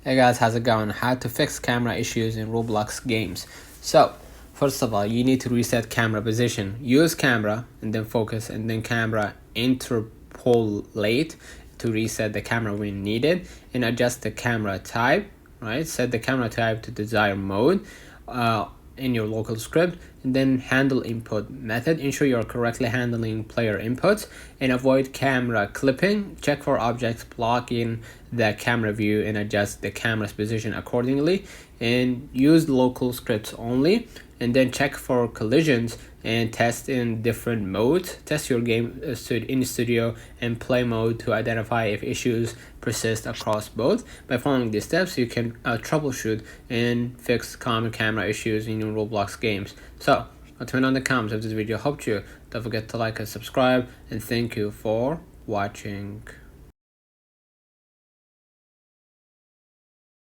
Hey guys, how's it going? How to fix camera issues in Roblox games. So, first of all, you need to reset camera position. Use camera and then focus and then camera interpolate to reset the camera when needed, and adjust the camera type, right? Set the camera type to desired mode in your local script, and then handle input method. Ensure you're correctly handling player inputs and avoid camera clipping. Check for objects blocking the camera view and adjust the camera's position accordingly, and use local scripts only. And then check for collisions and test in different modes. Test your game in studio and play mode to identify if issues persist across both. By following these steps, you can troubleshoot and fix common camera issues in your Roblox games. So, let me know in the comments if this video helped you. Don't forget to like and subscribe, and thank you for watching.